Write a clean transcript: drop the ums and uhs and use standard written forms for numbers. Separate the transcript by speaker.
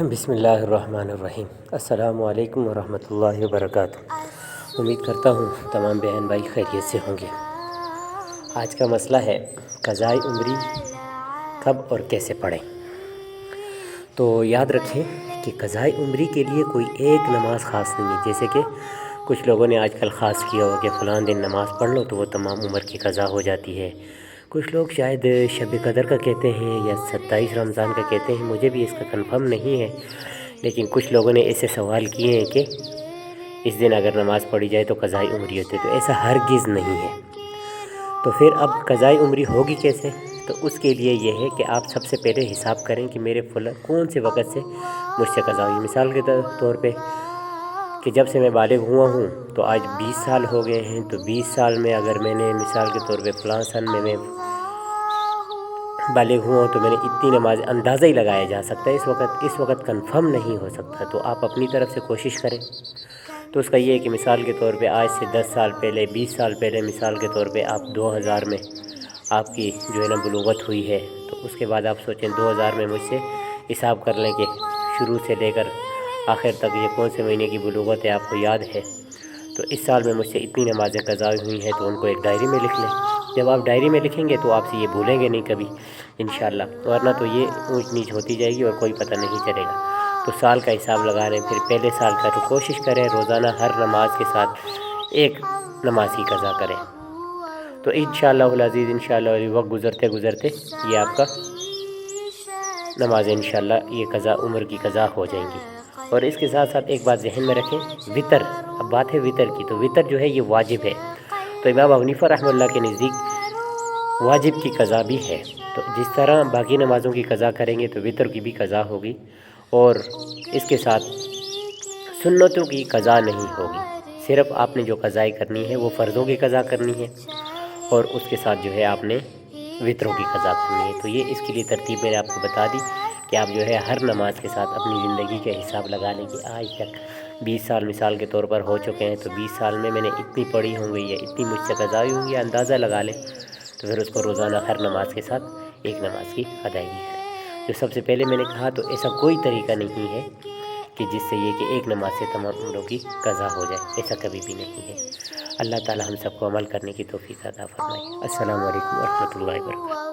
Speaker 1: بسم اللہ الرحمن الرحیم۔ السلام علیکم ورحمۃ اللہ وبرکاتہ۔ امید کرتا ہوں تمام بہن بھائی خیریت سے ہوں گے۔ آج کا مسئلہ ہے قضائے عمری کب اور کیسے پڑھیں۔ تو یاد رکھیں کہ قضائے عمری کے لیے کوئی ایک نماز خاص نہیں ہے، جیسے کہ کچھ لوگوں نے آج کل خاص کیا ہو کہ فلاں دن نماز پڑھ لو تو وہ تمام عمر کی قضا ہو جاتی ہے۔ کچھ لوگ شاید شب قدر کا کہتے ہیں یا 27 رمضان کا کہتے ہیں، مجھے بھی اس کا کنفرم نہیں ہے، لیکن کچھ لوگوں نے ایسے سوال کیے ہیں کہ اس دن اگر نماز پڑھی جائے تو قضائے عمری ہوتے، تو ایسا ہرگز نہیں ہے۔ تو پھر اب قضائے عمری ہوگی کیسے؟ تو اس کے لیے یہ ہے کہ آپ سب سے پہلے حساب کریں کہ میرے کون سے وقت سے مجھ سے قضا ہوئی۔ مثال کے طور پہ کہ جب سے میں بالغ ہوا ہوں تو آج 20 سال ہو گئے ہیں، تو 20 سال میں اگر میں نے مثال کے طور پہ فلاں سن میں بالغ ہوا ہوں تو میں نے اتنی نماز اندازہ ہی لگایا جا سکتا ہے، اس وقت کنفرم نہیں ہو سکتا۔ تو آپ اپنی طرف سے کوشش کریں۔ تو اس کا یہ ہے کہ مثال کے طور پہ آج سے 10 سال پہلے، 20 سال پہلے مثال کے طور پہ آپ 2000 میں آپ کی جو ہے نا بلوغت ہوئی ہے، تو اس کے بعد آپ سوچیں 2000 میں مجھ سے حساب کر لیں کہ شروع سے لے کر آخر تک یہ کون سے مہینے کی بلوغت ہے آپ کو یاد ہے، تو اس سال میں مجھ سے اتنی نمازیں قضا ہوئی ہیں، تو ان کو ایک ڈائری میں لکھ لیں۔ جب آپ ڈائری میں لکھیں گے تو آپ سے یہ بھولیں گے نہیں کبھی انشاءاللہ، ورنہ تو یہ اونچ نیچ ہوتی جائے گی اور کوئی پتہ نہیں چلے گا۔ تو سال کا حساب لگا لیں، پھر پہلے سال کا تو کوشش کریں روزانہ ہر نماز کے ساتھ ایک نماز کی قضا کریں۔ تو انشاءاللہ العزیز انشاءاللہ وقت گزرتے گزرتے یہ آپ کا نماز انشاءاللہ یہ قضا عمر کی قضا ہو جائیں گی۔ اور اس کے ساتھ ساتھ ایک بات ذہن میں رکھیں، وطر، اب بات ہے وطر کی، تو وطر جو ہے یہ واجب ہے۔ تو امام ابو حنیفہ رحمہ اللہ کے نزدیک واجب کی قضا بھی ہے۔ تو جس طرح باقی نمازوں کی قضا کریں گے تو وطر کی بھی قضا ہوگی، اور اس کے ساتھ سنتوں کی قضا نہیں ہوگی۔ صرف آپ نے جو قضائی کرنی ہے وہ فرضوں کی قضا کرنی ہے، اور اس کے ساتھ جو ہے آپ نے وطروں کی قضا کرنی ہے۔ تو یہ اس کے لیے ترتیب میں نے آپ کو بتا دی کہ آپ جو ہے ہر نماز کے ساتھ اپنی زندگی کا حساب لگا لیں کہ آج تک 20 سال مثال کے طور پر ہو چکے ہیں، تو 20 سال میں میں نے اتنی پڑھی ہوں گی یا اتنی مجھ سے قضا ہوئی ہوں گی، اندازہ لگا لیں۔ تو پھر اس کو روزانہ ہر نماز کے ساتھ ایک نماز کی ادائیگی کریں۔ جو سب سے پہلے میں نے کہا تو ایسا کوئی طریقہ نہیں ہے کہ جس سے یہ کہ ایک نماز سے تمام عمروں کی قضا ہو جائے، ایسا کبھی بھی نہیں ہے۔ اللہ تعالی ہم سب کو عمل کرنے کی توفیق عطا فرمائے۔ السلام علیکم ورحمۃ اللہ وبرکاتہ۔